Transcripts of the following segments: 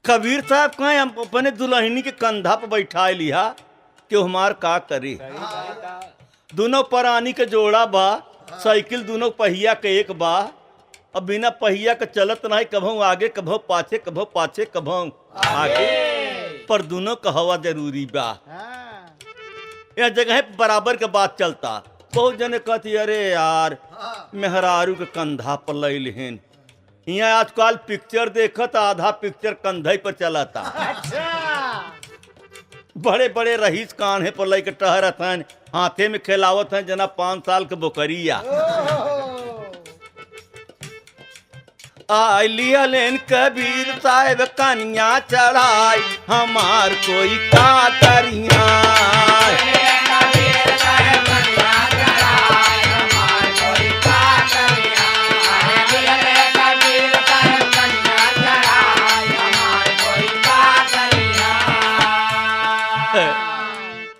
कबीर साहब कहें हम अपने दुल्हनी के कंधा पर बैठा लिया कि हमार का करे। दोनों परानी के जोड़ा बा, साइकिल दोनों पहिया के एक बा। अब बिना पहिया के चलत नहीं, कभों आगे कभों पाछे, कभों पाछे कभों आगे, पर दोनों का हवा जरूरी बा। यह जगह बराबर के बात चलता। बहुत जने कहती अरे यार मेहरारू के कंधा पर ले लेहन। यहाँ आजकल पिक्चर देखत आधा पिक्चर कंधे पर चलाता। बड़े बड़े रहीस कान्हे पर लेके टहरत हैं, हाथे में खिलावत हैं जना 5 साल के बोकरिया। लिया लेन कबीर साहब कन्या चढ़ाई, हमार कोई का करिया।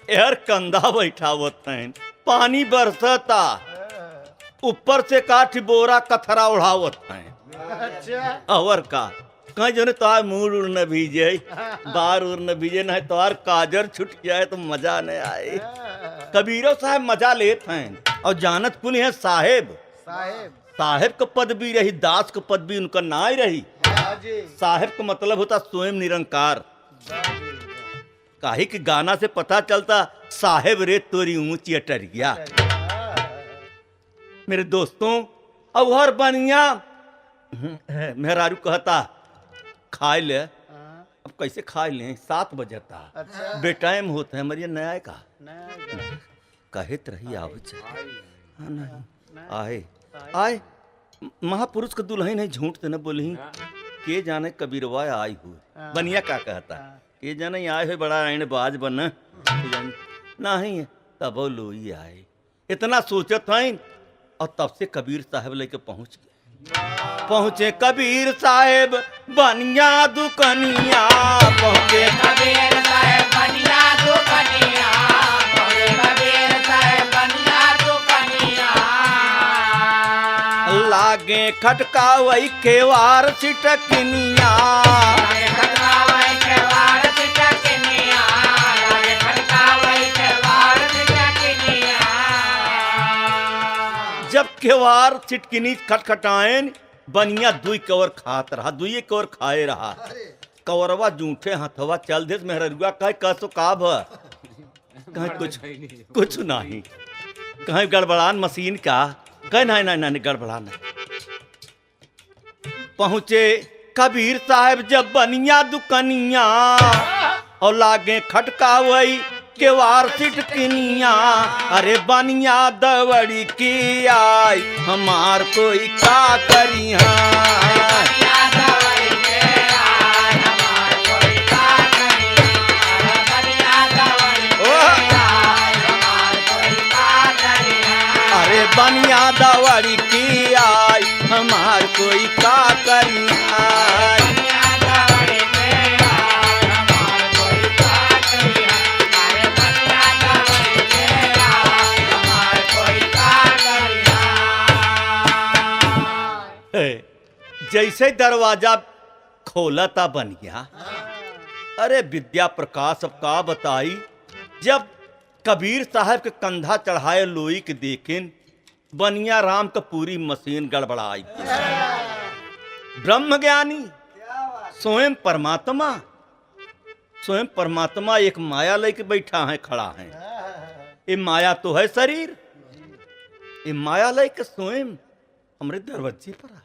यार कंधा बैठावत हैं, पानी बरसता, ऊपर से काठ बोरा कथरा उड़ावत हैं। और का कहीं जो तोहार मुंह उड़ न भीजे, बार उड़ न भीजे, नहीं तोहार काजर छुट जाए तो मजा नहीं आए। कबीरो साहब मजा लेते हैं और जानत कुल है साहेब। साहेब का पद भी रही, दास का पद भी उनका ना ही रही। साहेब का मतलब होता स्वयं निरंकार। काहे कि गाना से पता चलता साहेब रे तोरी ऊंची अटरिया। मेरे दोस्तों अब हर बनिया मेहरारू कहता खाए ले। अब कैसे खाए ले, 7 बजता। बेटाइम होता है मरिया नया का कहत रही आवच नहीं आए आए महापुरुष का दुल्हन है, झूठ तो न बोली के जाने कबीरवा आई हुई। बनिया का कहता ये जाने आए हुए बड़ा आइन बाज बन नहीं तब लोई आए। इतना सोचत हैं और तब से कबीर साहब लेके पहुंच गए। पहुंचे कबीर साहब बनिया दुकनिया, पहुंचे कबीर साहब बनिया दुकनिया, पहुंचे कबीर साहब बनिया दुकनिया। लागे खटका वही केवार सिटकनिया, जब केवार चिटकिनी खटखटाएन बनिया दुई कवर खात रहा, दुई कवर खाए रहा। कवरवा जूठे हथवा चल दे मेहरुआ कहे कसो काभ कहे कुछ नहीं, कहे गड़बड़ान मशीन का कहे नहीं गड़बड़ा नहीं। पहुंचे कबीर साहब जब बनिया दुकनिया और लागे खटका वही केवार सिटकिनिया। अरे बनिया दवड़ी की आई, हमार कोई का करिया। अरे बनिया दवड़ी की आई, हमार कोई का करिया। जैसे दरवाजा खोला था बनिया, अरे विद्या प्रकाश अब का बताई। जब कबीर साहब के कंधा चढ़ाए लोई के देखें बनिया राम का पूरी मशीन गड़बड़ाई। ब्रह्म ज्ञानी स्वयं परमात्मा एक माया लेके बैठा है, खड़ा है। ये माया तो है शरीर, ये माया लेके स्वयं हमरे दरवाजे पर आए।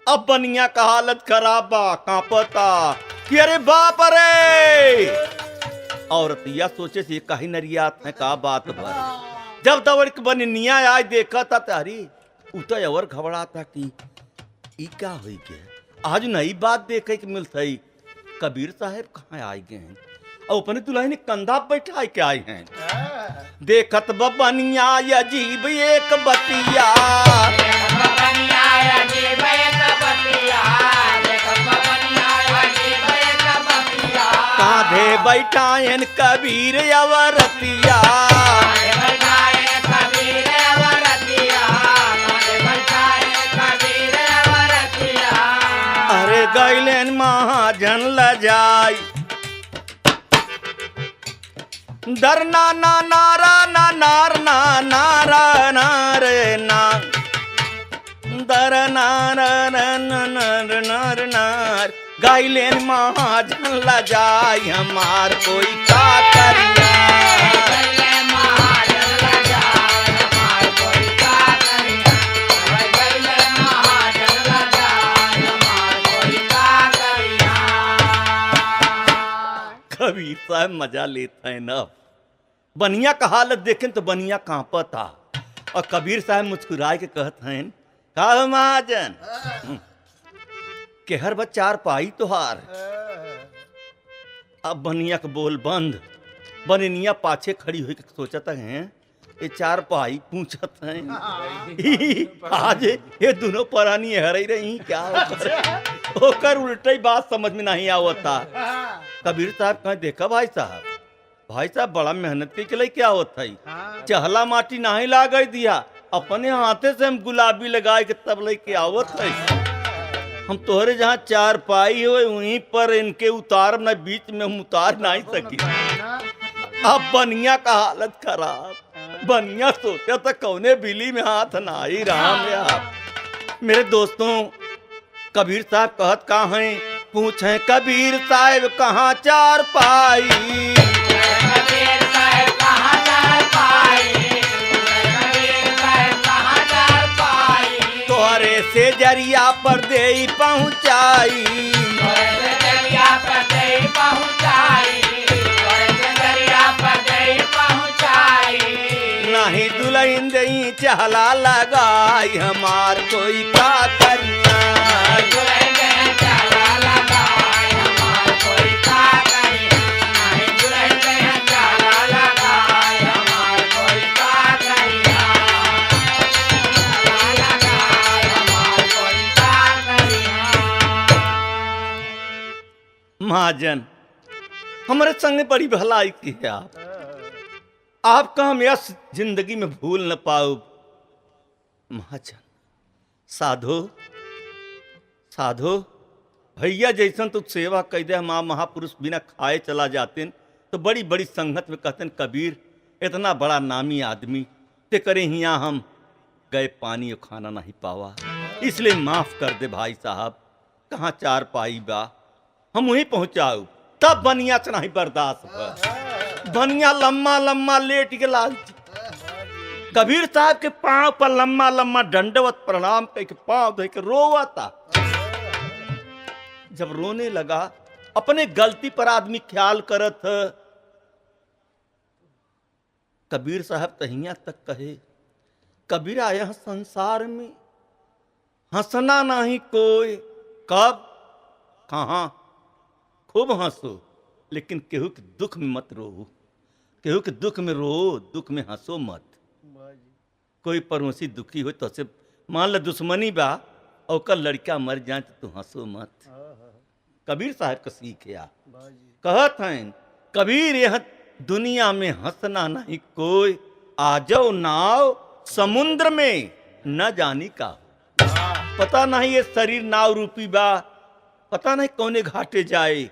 अब बनिया का हालत खराब बा, कांपता कि अरे बाप रे। औरतिया सोचे से कहीं नरियात है का बात भर। जब दवड़ के बनिया आज देखा था तारी उतर और घबरा था कि ई क्या हुई के आज नई बात देखे कि मिलता ही। कबीर साहब कहाँ आए गए हैं और अपने दुल्हन कंधा बैठा के आए हैं। देखत बनिया अजीब एक बतिया, कांधे बैठायन कबीर अवरतिया। अरे गए गैलेन महाजन लजाई दर ना ना नारा ना नार ना नारा नार ना दर नार नार नार नार गैलेन महाजन लजाई हमार कोई का करिया कबीर साहब मजा लेते हैं ना। बनिया का हालत देखें तो बनिया कांपता और कबीर साहब मुस्कुराए के कहते हैं का महाजन केहर बा चार पाई तोहार। अब बनिया का बोल बंद। बनिया पाछे खड़ी हुई के सोचता है ये चार पाई पूछत हैं आज ये दोनों परानी हर ही रही क्या होकर उल्टे बात समझ में नहीं आवता। कबीर साहब कहे देखा भाई साहब बड़ा मेहनत के लिए क्या होता है चहला माटी नहीं लाग दिया अपने हाथे से हम गुलाबी लगाए के तब लेके आवत है। हम तोहरे जहाँ चार पाई हुए वहीं पर इनके उतार न बीच में हम उतार नहीं सकी। अब बनिया का हालत खराब। बनिया सोचा था कौने बिली में हाथ ना ही राम यार। मेरे दोस्तों कबीर साहब कहत कहाँ हैं पूछे कबीर साहब कहाँ चार पाई। तोहरे से जरिया पर दे पहुँचाई नहीं दुल्हन दई चहला लगाई हमार कोई का करिया। महाजन हमारे संग बड़ी भलाई की है आपका हम यश जिंदगी में भूल न पाओ। महाजन साधो साधो भैया जैसन तो सेवा कह दे। हम महापुरुष बिना खाए चला जाते तो बड़ी बड़ी संगत में कहते कबीर इतना बड़ा नामी आदमी ते करे हिया हम गए पानी और खाना नहीं पावा इसलिए माफ कर दे भाई साहब। कहाँ चार पाई बा हम वहीं पहुंचाऊ तब बनिया से नहीं बर्दाश्त। बनिया लम्मा लम्मा लेट के लाल कबीर साहब के पांव पर लम्मा लम्मा दंडवत प्रणाम करके पांव धो के रोवा था। जब रोने लगा अपने गलती पर आदमी ख्याल करत। कबीर साहब तहिया तक कहे कबीर आया संसार में हंसना नहीं कोई कब कहाँ खूब हंसो लेकिन केहू के दुख में मत रो। केहू के दुख में रो दुख में हंसो मत। कोई पड़ोसी दुखी हो तो से मान ल दुश्मनी बा और कल लड़का मर जाए तो तू हंसो मत। कबीर साहब का सीखिया कहत हैं कबीर यह दुनिया में हंसना नहीं कोई आ जाओ नाव समुद्र में न जानी का। पता नहीं ये शरीर नाव रूपी बा पता नहीं कौने घाटे जाए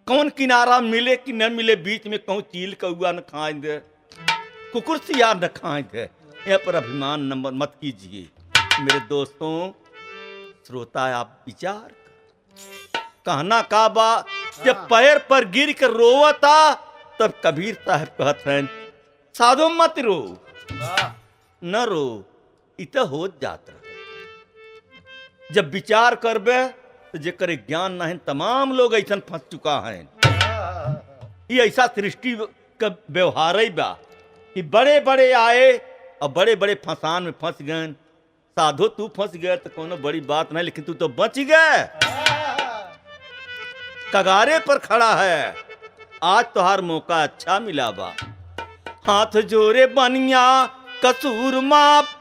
कौन किनारा मिले कि न मिले बीच में कहूँ चील कौआ न खाए दे कुकुर सियार न खाए दे। यहाँ पर अभिमान नंबर मत कीजिए मेरे दोस्तों श्रोता आप विचार कहना का बा जब पैर पर गिर कर रोवता तब कबीर साहब कहते हैं साधो मत रो न रो इत हो जाता। जब विचार करबे तो जेकर ज्ञान नहीं तमाम लोग ऐसा फंस चुका है। ये ऐसा सृष्टि का व्यवहार ही बा कि बड़े बड़े आए और बड़े बड़े फंसान में फंस गए। साधो तू फंस गया तो कोनो बड़ी बात नहीं लेकिन तू तो बच गए कगारे पर खड़ा है। आज तोहार मौका अच्छा मिला बा हाथ जोरे बनिया कसूर माप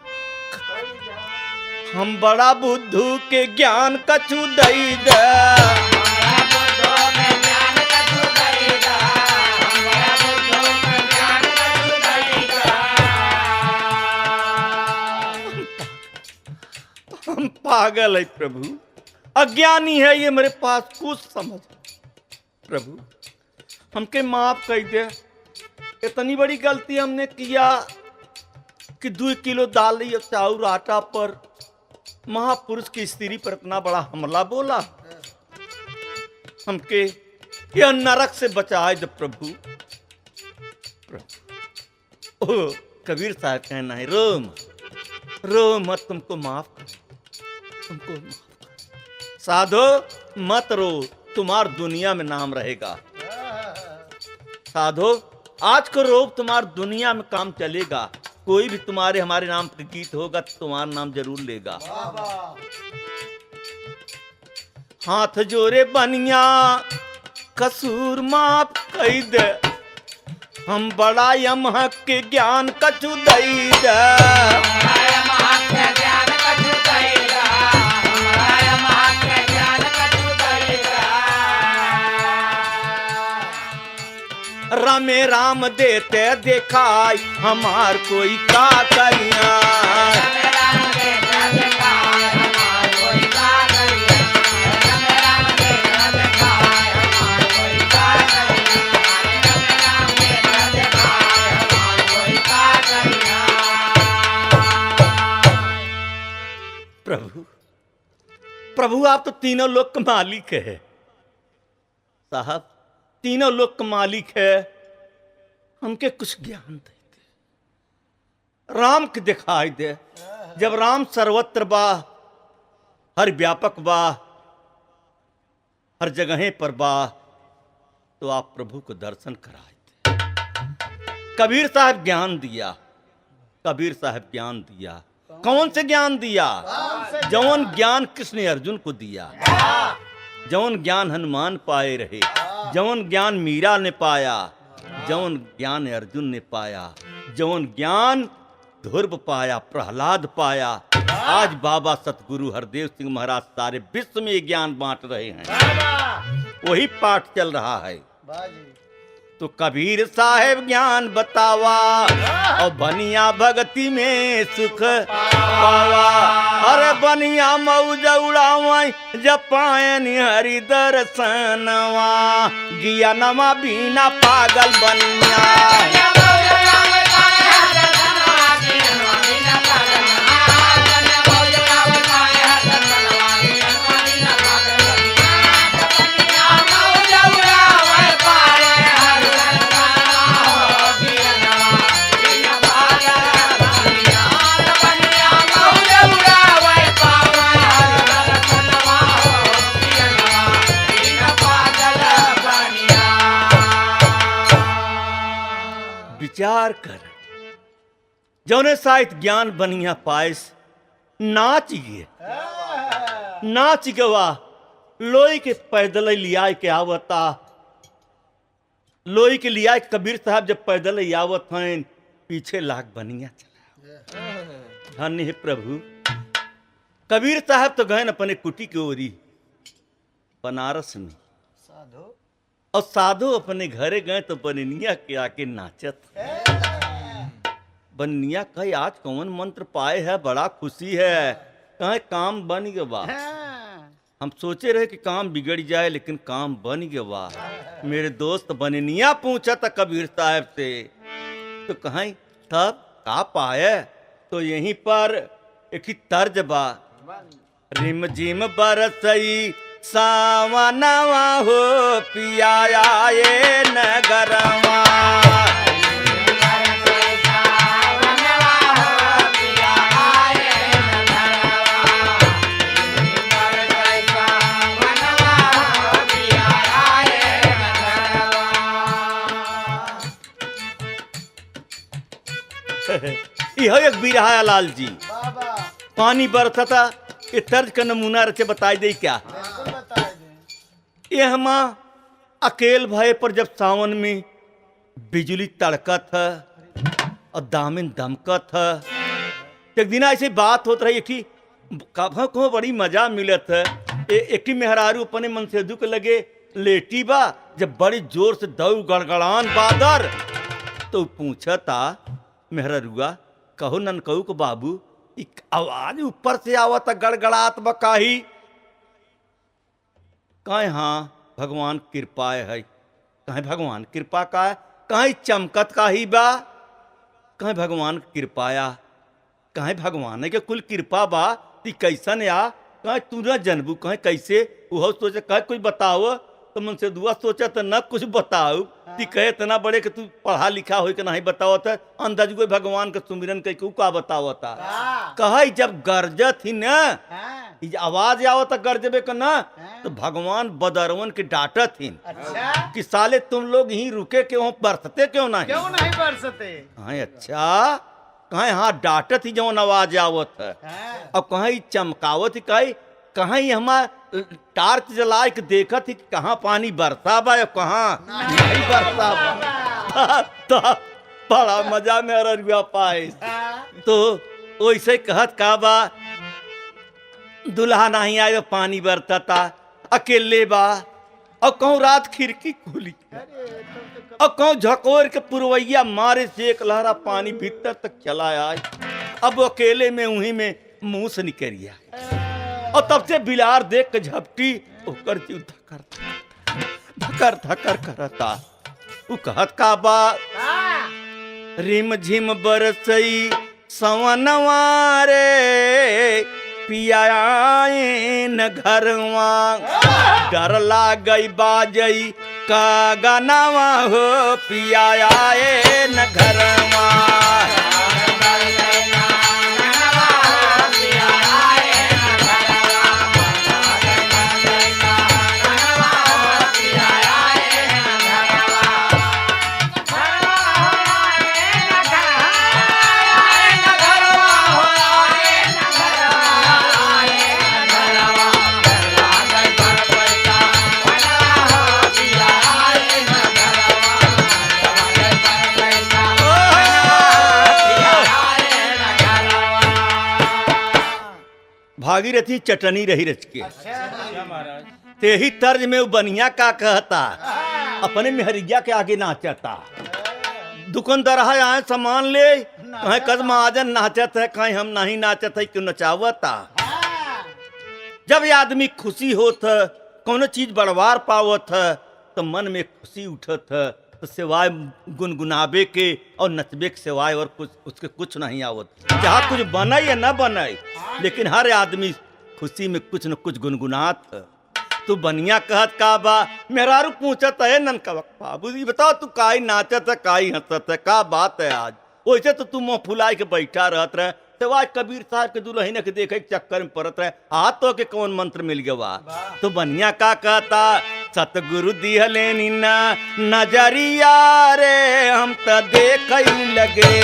हम बड़ा बुद्धू के ज्ञान कछु दई दे। हम पागल है प्रभु अज्ञानी है ये, मेरे पास कुछ समझ। प्रभु हमके माफ कर दे, इतनी बड़ी गलती हमने किया कि 2 किलो दाल और चाउर आटा पर महापुरुष की स्त्री पर इतना बड़ा हमला बोला। हमके यह नरक से बचाए दे प्रभु। ओ कबीर साहब कहना है, रो मत, तुमको माफ कर, तुमको माफ कर। साधो मत रो, तुम्हार दुनिया में नाम रहेगा। साधो आज को रो, तुम्हार दुनिया में काम चलेगा। कोई भी तुम्हारे हमारे नाम का गीत होगा तो तुम्हारा नाम जरूर लेगा। हाथ जोरे बनिया कसूर माफ कई दे, हम बड़ा यमहक के ज्ञान कछु दई दे। रामे राम देते देखाई, हमार कोई का करिया। प्रभु प्रभु आप तो तीनों लोक के मालिक है साहब, तीनों लोक के मालिक है। हमके कुछ ज्ञान दे दे, राम के दिखाई दे। जब राम सर्वत्र बा, हर व्यापक बा, हर जगह पर बा, तो आप प्रभु को दर्शन कराए दे। कबीर साहब ज्ञान दिया, कबीर साहब ज्ञान दिया। कौन से ज्ञान दिया? जौन ज्ञान कृष्ण अर्जुन को दिया, जौन ज्ञान हनुमान पाए रहे, जौन ज्ञान मीरा ने पाया, जौन ज्ञान अर्जुन ने पाया, जौन ज्ञान ध्रुव पाया, प्रहलाद पाया। आज बाबा सतगुरु हरदेव सिंह महाराज सारे विश्व में ज्ञान बांट रहे हैं, वही पाठ चल रहा है। तो कबीर साहेब ज्ञान बतावा और बनिया भक्ति में सुख पावा। अरे बनिया मौज उड़ावा जब पायन हरि दर्शनवा, गिया नमा बीना पागल बनिया। विचार कर, जौने साहित ज्ञान बनिया पायस नाच गिए, नाच गवा। लोई के पैदल लिया के आवता, लोई के लिया कबीर साहब जब पैदल आवत हैं, पीछे लाख बनिया चला। धन्य है प्रभु। कबीर साहब तो गए अपने कुटी की ओरी बनारस में, और साधु अपने घरे गए तो बनिया के आके नाचत। बनिया कहे आज कौन मंत्र पाए है, बड़ा खुशी है, कहे काम बन गया। हम सोचे रहे कि काम बिगड़ जाए, लेकिन काम बन गया। मेरे दोस्त बनिया पूछा था कबीर साहब से, तो कहें तब का पाए? तो यहीं पर एक ही तर्ज बा, रिम झिम बरसई सावनवा हो पिया ये नगरवा। यह एक बिरहा लाल जी, पानी बरसा था। ये तर्ज का नमूना रचे बताई दे क्या? ये हम अकेल भय पर जब सावन में बिजली तड़कत है और दामिन दमकत है, एक दिन ऐसी बात होत रही थी, को बड़ी मजा मिलत है। एक मेहरारू अपने मन से दुख लगे लेटी बा, जब बड़ी जोर से दऊ गड़गड़ान बादर, तो पूछा था मेहरारुआ, कहो नन कहू को बाबू, आवाज ऊपर से आवत गड़गड़ात बकाही। कहे हाँ भगवान कृपा है, कहे भगवान कृपा का है, कहे चमकत का ही बा, कहे भगवान कृपाया, कहे भगवान के कुल कृपा बा ती कैसन या, कहे तू न जनबू, कहे कैसे वह सोचे, कहे कुछ बताओ तो मन से दुआ सोचा तो न कुछ बताऊ, ती कहे इतना बड़े कि तू पढ़ा लिखा हो कि नहीं बताओ था, अंदाज कोई भगवान का सुमिरन कह का बताओ था। कहे जब गरजत ही न आवाज आवत गरजबे का न, तो भगवान बदरवन के डांटत ही कि साले तुम लोग यहीं रुके क्यों, बरसते क्यों नहीं बरसते। हाँ अच्छा, कहे हाँ डांटत ही जौन आवाज आवत है, अब कहीं चमकावत ही कहीं हमार टार्च जला के देखत ही कहाँ पानी बरसा बा या कहाँ नहीं बरसा बा। तो बड़ा मजा में अररिया पाए। तो वैसे कहत का बा, दुल्हा नहीं आए पानी बरता था, अकेले बा, और कहूँ रात खिड़की खुली और कहूँ झकोर के पुरवैया मारे से एक लहरा पानी भीतर तक चला आए, अब अकेले में उन्हीं में मुंह से निकलिया, और तब से बिलार देख के झपटी ओकर जीव धकर धकर करता। उ कहत का बा, रिम झिम बरसई सवनवा रे, पिया आए न घरवा, डर लागई बाजई का गानावा हो, पिया आए न घरवा। भागीरथी चटनी रही रच के, ते ही तर्ज में वो बनिया का कहता, अपने मेहरिया के आगे नाचता, दुकानदार आए सामान ले, कहीं कद महाजन नाचत है, कहीं हम नहीं नाचत है, क्यों नचावता। जब ये आदमी खुशी होत है, कोनो चीज बड़वार पावत है, तो मन में खुशी उठत है, तो सिवाय गुनगुनाबे के और नचबे के सिवाय और कुछ उसके कुछ नहीं आवत। चाहे कुछ बने या न बने, लेकिन हर आदमी खुशी में कुछ न कुछ गुनगुनात है। तू बनिया कहत का बा, मेहरारू पूछत है ननका बाबू जी बताओ तू काई नाचत है, काई हंसत है, का बात है आज। वैसे तो तू मुँह फुलाई के बैठा रहत रहे, तो आज कबीर साहब के दुल्हन के देखे के चक्कर में पड़त रहे, हाथ तो के कौन मंत्र मिल गया। तो बनिया का कहता, सतगुरु दिहले नीना नजरिया रे, हम तो देख लगे।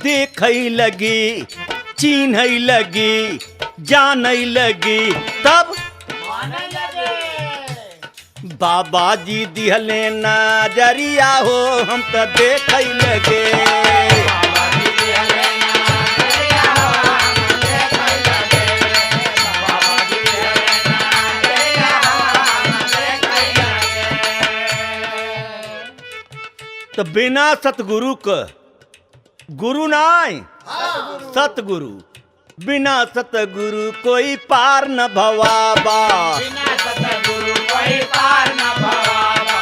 देख लगी, चिन्ह लगी, जान लगी, तब बाबा जी दिहले नजरिया हो, हम तो देख लगे। तो बिना सतगुरु का गुरु नाय, सतगुरु, बिना सतगुरु कोई पार न भवाबा, बिना सतगुरु कोई पार न भवाबा,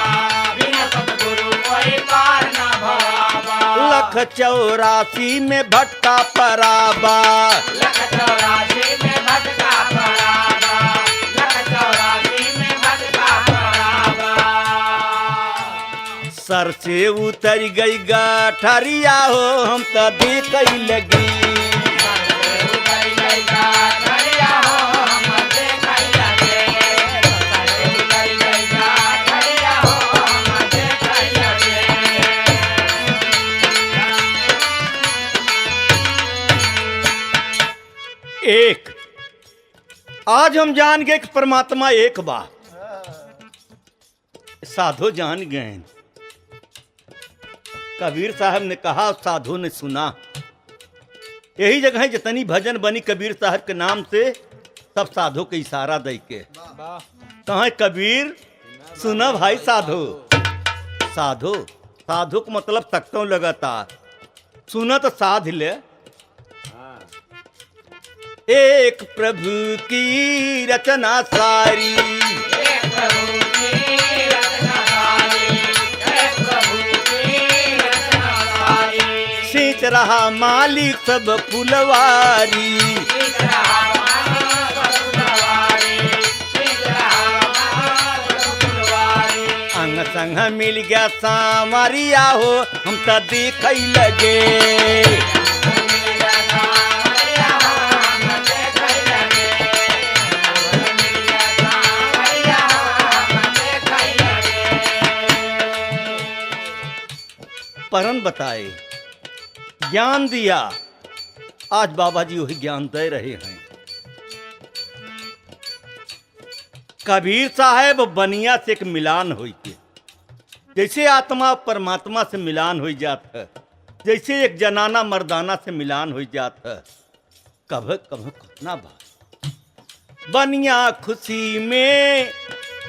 बिना सतगुरु कोई पार न भवाबा। लख 84 में भटका पराबा, लख 84 में भटका पराबा, लख 84 में भटका पराबा। सर से उतर गई गठरिया हो, हम तो देख लगी। एक आज हम जान गए कि परमात्मा एक बा, साधु जान गए। कबीर साहब ने कहा, साधु ने सुना। यही जगह जितनी भजन बनी कबीर साहब के नाम से, सब साधु के इशारा दे के। कहा कबीर सुना भाई साधु, साधु साधु को मतलब तख्तों लगाता। सुना तो साध ले। एक प्रभु की रचना सारी, एक प्रभु की रचना सारी, एक प्रभु की रचना सारी। सींच रहा मालिक सब फुलवारी, सींच रहा मालिक सब फुलवारी, सींच रहा मालिक सब फुलवारी। अंग संग मिल गया सामरिया हो, हम तो देख लगे। परम बताए, ज्ञान दिया। आज बाबा जी वही ज्ञान दे रहे हैं। कबीर साहब बनिया से एक मिलान हुई के, जैसे आत्मा परमात्मा से मिलान हो जाता है, जैसे एक जनाना मर्दाना से मिलान हो जाता है। कभ कभ कितना बात। बनिया खुशी में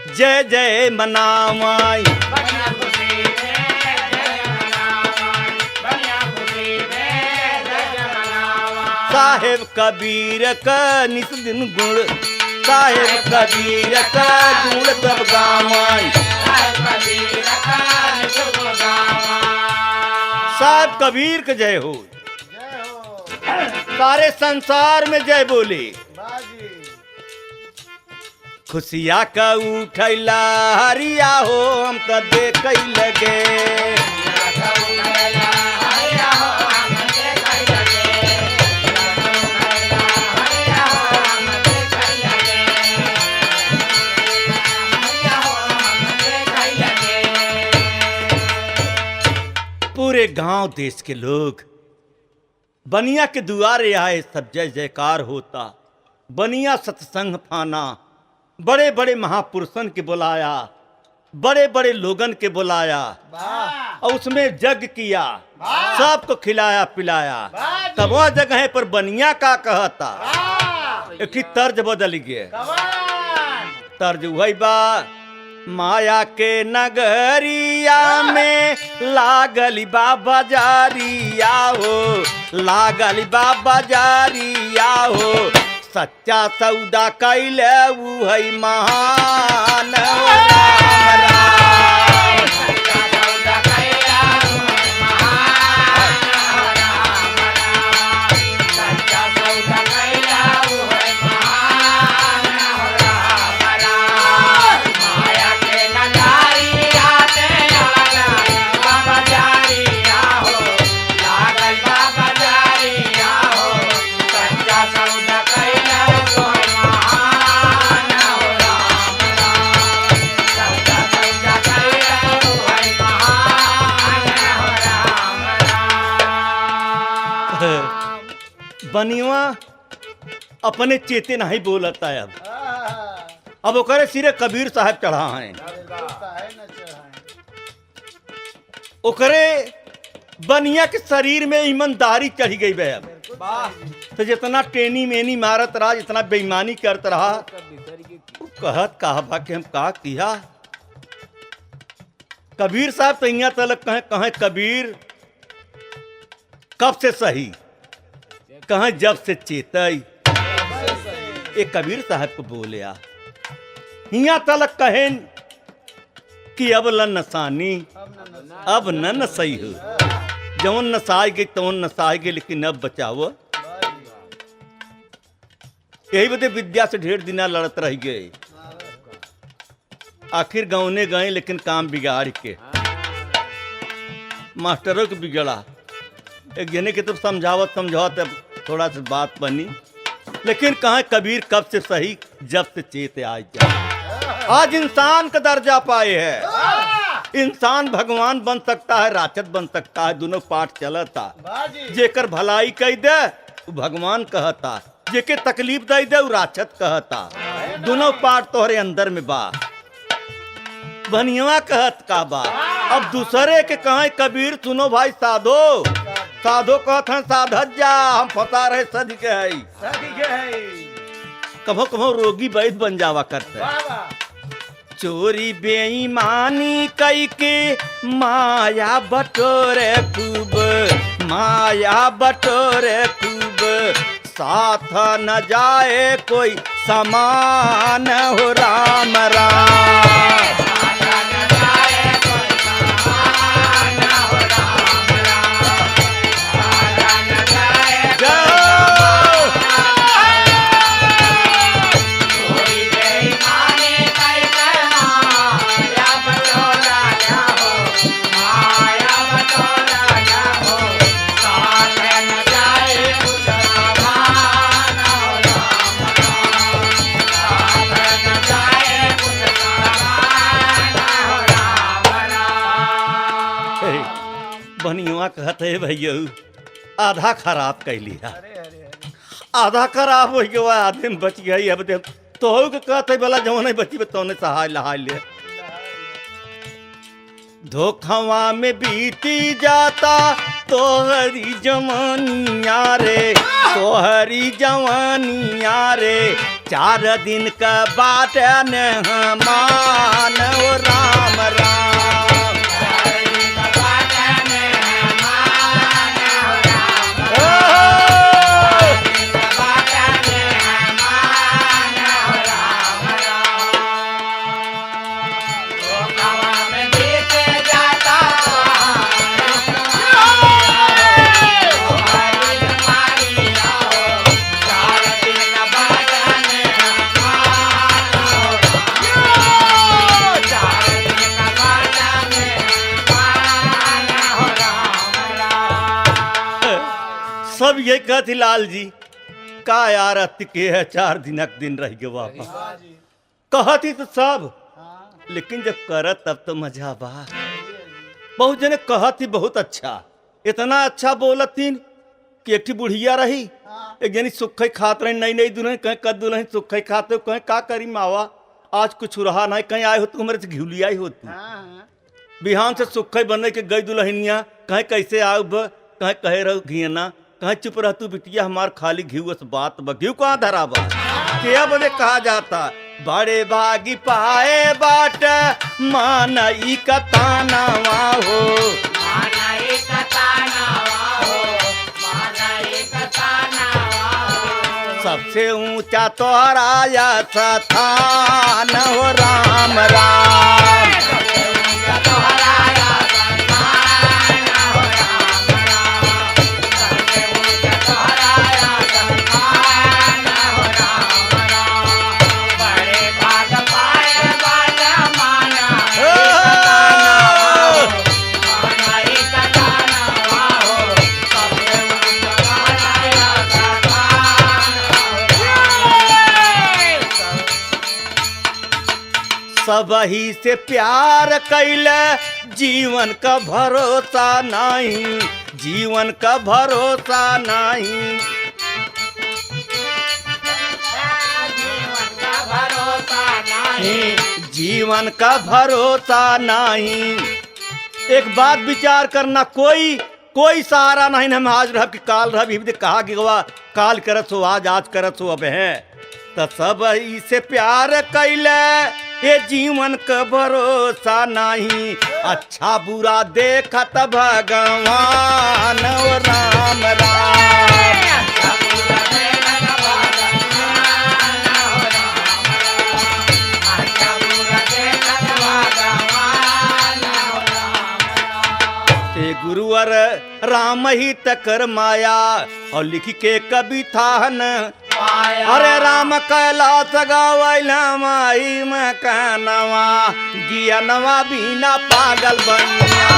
जय जय मनावाई, बनिया खुशी में जय मनावाई, बनिया खुशी में जय मनावाई। साहेब कबीर का निस दिन गुण, साहेब कबीर का गुण सब गावाई। साहेब कबीर का निस गुण गावाई। साहब कबीर के जय हो, जय हो सारे संसार में जय बोले। बाजी। खुशिया का उठैला हरिया हो, हम तो देख लगे। पूरे गांव देश के लोग बनिया के दुआरे आए, सब जय जयकार होता। बनिया सत्संग फाना, बड़े बड़े महापुरुषन के बुलाया, बड़े बड़े लोगन के बुलाया, और उसमें जग किया, सबको खिलाया पिलाया। तब वह जगह पर बनिया का कहता, एक ही तर्ज बदल गया। तर्ज वही बा, माया के नगरिया में लागल बाबा जारिया हो, लागल बाबा जारिया हो। सच्चा सौदा कैले ऊ है महान राम राम। सच्चा सौदा कैला महान राम राम। सच्चा सौदा कैला महान राम राम। माया के नगारिया ते लागल बाबा जारिया हो, लागल बाबा जारिया हो। सच्चा सौदा कैला महान राम राम। सच्चा सौदा कैला महान राम राम। बनिया अपने चेते नहीं बोलता है। अब ओकरे सिरे कबीर साहब चढ़ा है, ओकरे बनिया के शरीर में ईमानदारी चढ़ी गई बे। अब तो जितना टेनी मेनी मारत रहा, जितना बेईमानी करत रहा, वो कहत कहा कि हम का किया। कबीर साहब तो यहाँ तलक कहे कहे कबीर कब से सही, कहे जब से चेतई। एक कबीर साहब को बोले यहाँ तलक कहे कि अब ल नसानी, अब न नसई हो। जवन नसाई गई तवन नसाई गई, लेकिन अब बचाओ। यही बदे विद्या से ढेर दिना लड़त रह गए। आखिर गाँवने गए, लेकिन काम बिगाड़ के मास्टरों को बिगड़ा। एक जने के तो समझावत समझावत अब थोड़ा सा बात बनी, लेकिन कहा कबीर कब से सही, जब से चेत आ जाए। आज इंसान का दर्जा पाए है। इंसान भगवान बन सकता है, राक्षस बन सकता है, दोनों पाठ चलता। जेकर भलाई कह दे वो भगवान कहता, जेके तकलीफ दे दे वो राक्षस कहता। दोनों पाठ तोहरे अंदर में बा। बनिया कहत का बा। अब दूसरे के कहे कबीर सुनो भाई साधो, साधो कहत हैं साधत जा, हम फंसा रहे सद के है। कभो कभो रोगी वैद्य बन जावा करते। चोरी बेईमानी कई के माया बटोरे खूब, माया बटोरे खूब, साथ न जाए कोई समान हो राम राम। बनिया कहते भैया आधा खराब कैली है, अरे अरे अरे आधा खराब हो गया आदमी बच गई। अब देख तो के कहते बोला जो नहीं बची तो ने सहाय लहाय ले। धोखवा में बीती जाता तोहरी जवानिया रे, तोहरी जवानिया रे, 4 दिन का बात न मान ओ राम राम। सब ये कहती लाल जी का यार के है 4 दिन रह गए वापस। हाँ जी कहती तो सब, हाँ लेकिन जब करत तब तो मजा बा। बहुत जने कहती बहुत अच्छा, इतना अच्छा बोलतीन कि एक बुढ़िया रही, हाँ एक जनी सुखे खात रही, नई नई दुल्हन कहीं कद दुल्हन सुखे खाते कहीं का करी मावा आज कुछ रहा नहीं, कहीं आए हो तू हमारे से घिउलिया ही होती। हाँ बिहान से सुखे बनने के गई दुल्हनिया कहीं कैसे आओ कहीं कहे रहो घियना, कहीं चुप रह तू बिटिया हमार खाली घिउ बात बा घिउ कहाँ धरा बा क्या बदे कहा जाता। बड़े बागी पाए बाट मानई का तानावा हो, सबसे ऊंचा तोहरा या स्थान हो राम राम। सबही से प्यार कैले जीवन का भरोसा नहीं, जीवन का भरोसा नहीं। जीवन का भरोसा नहीं। एक बात विचार करना, कोई सहारा नहीं। हम आज रह कि काल रह भी कहा गिवा काल करत हो आज करत हो अब है तो सब इसे प्यार कैले ये जीवन का भरोसा नहीं। अच्छा बुरा देखत भगवान ओ राम राम। गुरुवर राम ही तकर माया और लिख के कविता न अरे राम कैलाश गवैला माई में कहनवा गियनवा बिना पागल बनिया।